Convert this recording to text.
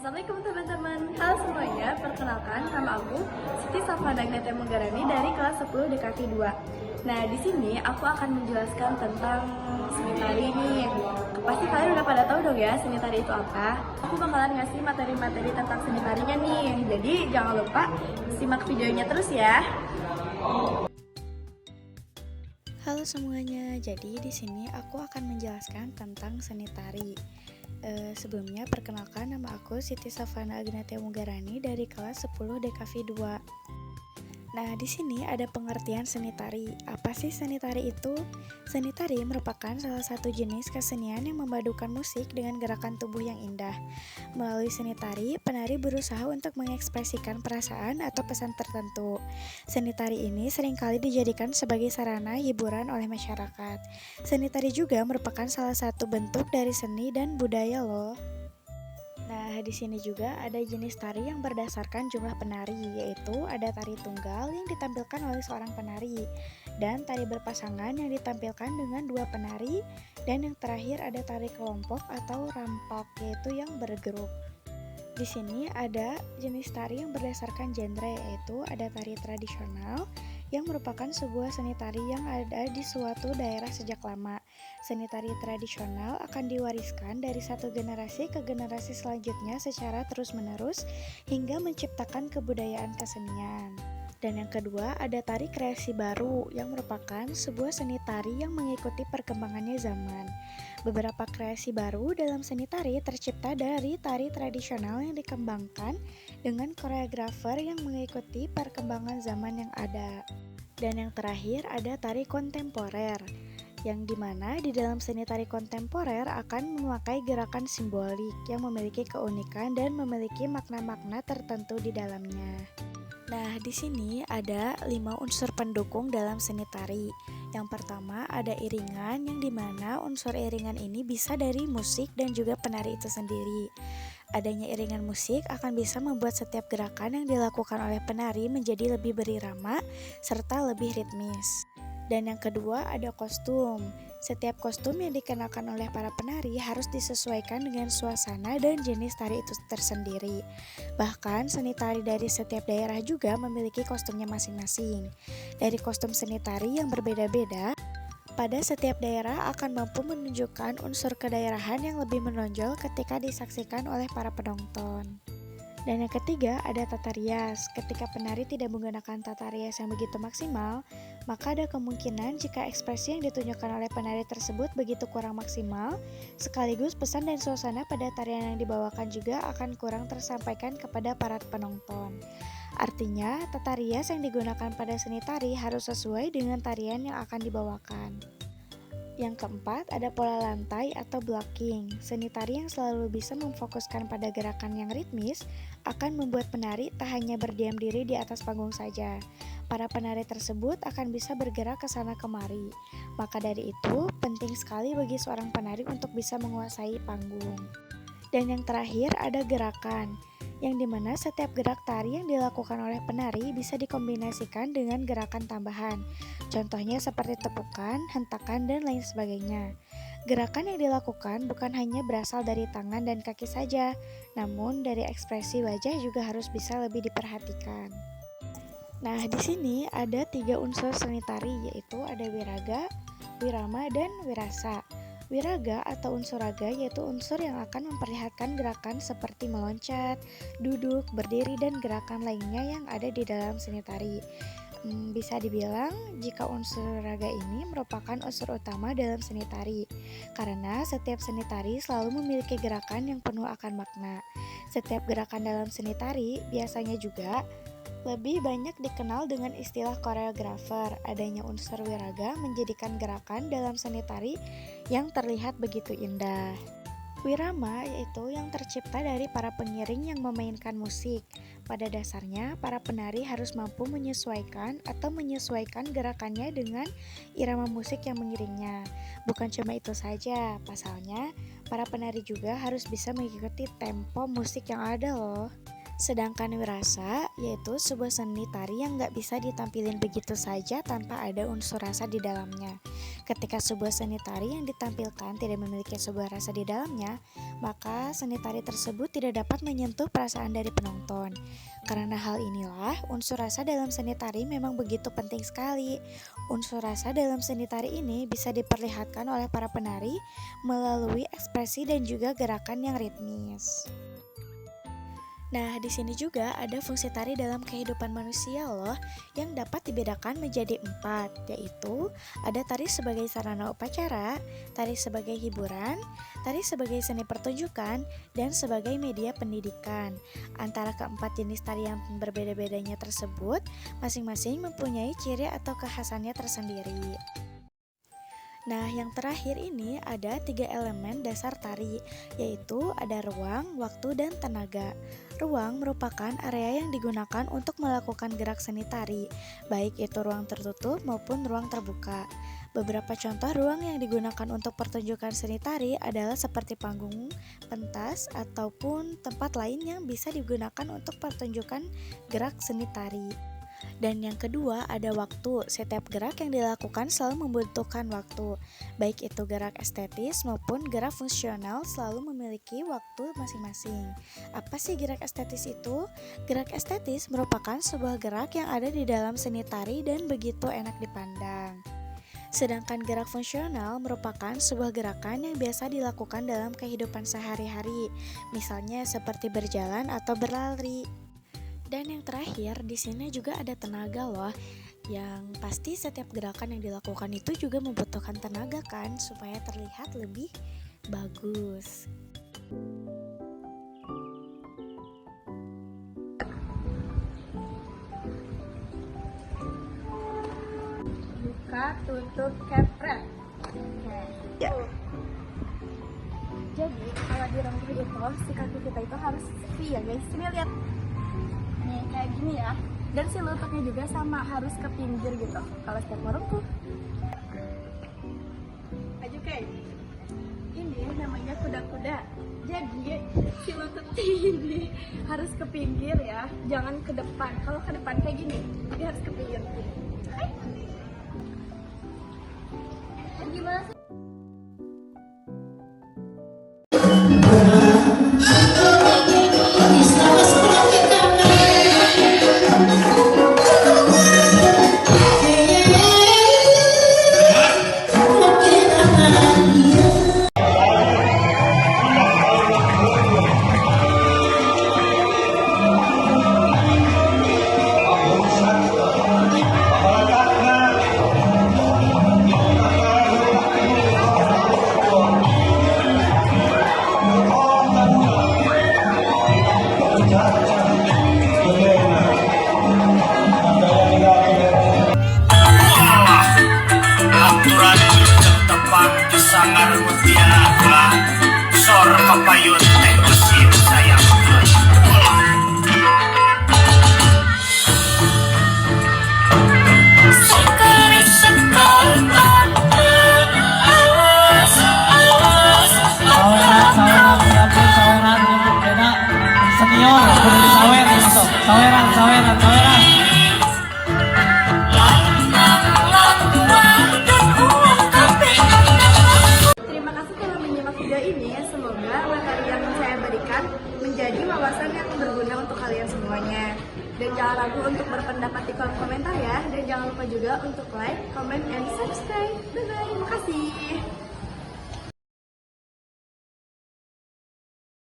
Assalamualaikum teman-teman. Halo semuanya, perkenalkan nama aku Siti Safana Agneta Menggarani dari kelas 10 DKV 2. Nah, di sini aku akan menjelaskan tentang seni tari nih. Pasti kalian udah pada tahu dong ya seni tari itu apa. Aku bakalan ngasih materi-materi tentang seni tarinya nih. Jadi jangan lupa simak videonya terus ya. Halo semuanya, jadi di sini aku akan menjelaskan tentang seni tari. Sebelumnya perkenalkan, nama aku Siti Safana Agneta Menggarani dari kelas 10 DKV 2. Nah, di sini ada pengertian seni tari. Apa sih seni tari itu? Seni tari merupakan salah satu jenis kesenian yang memadukan musik dengan gerakan tubuh yang indah. Melalui seni tari, penari berusaha untuk mengekspresikan perasaan atau pesan tertentu. Seni tari ini seringkali dijadikan sebagai sarana hiburan oleh masyarakat. Seni tari juga merupakan salah satu bentuk dari seni dan budaya loh. Nah, di sini juga ada jenis tari yang berdasarkan jumlah penari, yaitu ada tari tunggal yang ditampilkan oleh seorang penari, dan tari berpasangan yang ditampilkan dengan dua penari, dan yang terakhir ada tari kelompok atau rampak, yaitu yang bergrup. Di sini ada jenis tari yang berdasarkan genre, yaitu ada tari tradisional yang merupakan sebuah seni tari yang ada di suatu daerah sejak lama. Seni tari tradisional akan diwariskan dari satu generasi ke generasi selanjutnya secara terus-menerus hingga menciptakan kebudayaan kesenian. Dan yang kedua ada tari kreasi baru yang merupakan sebuah seni tari yang mengikuti perkembangannya zaman. Beberapa kreasi baru dalam seni tari tercipta dari tari tradisional yang dikembangkan dengan koreografer yang mengikuti perkembangan zaman yang ada. Dan yang terakhir ada tari kontemporer, yang dimana di dalam seni tari kontemporer akan memakai gerakan simbolik yang memiliki keunikan dan memiliki makna-makna tertentu di dalamnya. Nah, di sini ada 5 unsur pendukung dalam seni tari. Yang pertama ada iringan, yang dimana unsur iringan ini bisa dari musik dan juga penari itu sendiri. Adanya iringan musik akan bisa membuat setiap gerakan yang dilakukan oleh penari menjadi lebih berirama serta lebih ritmis. Dan yang kedua ada kostum. Setiap kostum yang dikenakan oleh para penari harus disesuaikan dengan suasana dan jenis tari itu tersendiri. Bahkan seni tari dari setiap daerah juga memiliki kostumnya masing-masing. Dari kostum seni tari yang berbeda-beda, pada setiap daerah akan mampu menunjukkan unsur kedaerahan yang lebih menonjol ketika disaksikan oleh para penonton. Dan yang ketiga ada tata rias. Ketika penari tidak menggunakan tata rias yang begitu maksimal, maka ada kemungkinan jika ekspresi yang ditunjukkan oleh penari tersebut begitu kurang maksimal, sekaligus pesan dan suasana pada tarian yang dibawakan juga akan kurang tersampaikan kepada para penonton. Artinya, tata rias yang digunakan pada seni tari harus sesuai dengan tarian yang akan dibawakan. Yang keempat, ada pola lantai atau blocking. Seni tari yang selalu bisa memfokuskan pada gerakan yang ritmis akan membuat penari tak hanya berdiam diri di atas panggung saja. Para penari tersebut akan bisa bergerak ke sana kemari. Maka dari itu, penting sekali bagi seorang penari untuk bisa menguasai panggung. Dan yang terakhir ada gerakan, yang dimana setiap gerak tari yang dilakukan oleh penari bisa dikombinasikan dengan gerakan tambahan. Contohnya seperti tepukan, hentakan, dan lain sebagainya. Gerakan yang dilakukan bukan hanya berasal dari tangan dan kaki saja, namun dari ekspresi wajah juga harus bisa lebih diperhatikan. Nah, di sini ada 3 unsur seni tari, yaitu ada wiraga, wirama, dan wirasa. Wiraga atau unsur raga yaitu unsur yang akan memperlihatkan gerakan seperti meloncat, duduk, berdiri, dan gerakan lainnya yang ada di dalam seni tari. Bisa dibilang jika unsur raga ini merupakan unsur utama dalam seni tari, karena setiap seni tari selalu memiliki gerakan yang penuh akan makna. Setiap gerakan dalam seni tari biasanya juga lebih banyak dikenal dengan istilah koreografer. Adanya unsur wiraga menjadikan gerakan dalam seni tari yang terlihat begitu indah. Wirama yaitu yang tercipta dari para pengiring yang memainkan musik. Pada dasarnya, para penari harus mampu menyesuaikan atau menyesuaikan gerakannya dengan irama musik yang mengiringnya. Bukan cuma itu saja, pasalnya para penari juga harus bisa mengikuti tempo musik yang ada loh. Sedangkan wirasa yaitu sebuah seni tari yang nggak bisa ditampilin begitu saja tanpa ada unsur rasa di dalamnya. Ketika sebuah seni tari yang ditampilkan tidak memiliki sebuah rasa di dalamnya, maka seni tari tersebut tidak dapat menyentuh perasaan dari penonton. Karena hal inilah, unsur rasa dalam seni tari memang begitu penting sekali. Unsur rasa dalam seni tari ini bisa diperlihatkan oleh para penari melalui ekspresi dan juga gerakan yang ritmis. Nah, di sini juga ada fungsi tari dalam kehidupan manusia loh, yang dapat dibedakan menjadi 4, yaitu ada tari sebagai sarana upacara, tari sebagai hiburan, tari sebagai seni pertunjukan, dan sebagai media pendidikan. Antara keempat jenis tari yang berbeda-bedanya tersebut, masing-masing mempunyai ciri atau kekhasannya tersendiri. Nah, yang terakhir ini ada 3 elemen dasar tari, yaitu ada ruang, waktu, dan tenaga. Ruang merupakan area yang digunakan untuk melakukan gerak seni tari, baik itu ruang tertutup maupun ruang terbuka. Beberapa contoh ruang yang digunakan untuk pertunjukan seni tari adalah seperti panggung, pentas, ataupun tempat lain yang bisa digunakan untuk pertunjukan gerak seni tari. Dan yang kedua ada waktu. Setiap gerak yang dilakukan selalu membutuhkan waktu, baik itu gerak estetis maupun gerak fungsional selalu memiliki waktu masing-masing. Apa sih gerak estetis itu? Gerak estetis merupakan sebuah gerak yang ada di dalam seni tari dan begitu enak dipandang. Sedangkan gerak fungsional merupakan sebuah gerakan yang biasa dilakukan dalam kehidupan sehari-hari, misalnya seperti berjalan atau berlari. Dan yang terakhir, di sini juga ada tenaga loh. Yang pasti setiap gerakan yang dilakukan itu juga membutuhkan tenaga kan, supaya terlihat lebih bagus. Buka, tutup, kepret. Ya. Jadi kalau di rangkuh itu si kaki kita itu harus free ya guys. Sini lihat. Nih kayak gini ya. Dan si lututnya juga sama, harus ke pinggir gitu. Kalau setiap merengkuh. Maju kayak. Ini namanya kuda-kuda. Jadi si lututnya ini harus ke pinggir ya, jangan ke depan. Kalau ke depan kayak gini, dia harus ke pinggir. Hai. Gimana sih? Aturan jejak tepat sangar mutiara sor papayun teh mesin sayang senior kudu disawer gitu. Saweran. Terima kasih telah menyimak video ini. Semoga materi yang saya berikan menjadi wawasan yang berguna untuk kalian semuanya. Dan jangan ragu untuk berpendapat di kolom komentar ya. Dan jangan lupa juga untuk like, comment, and subscribe. Bye-bye. Terima kasih.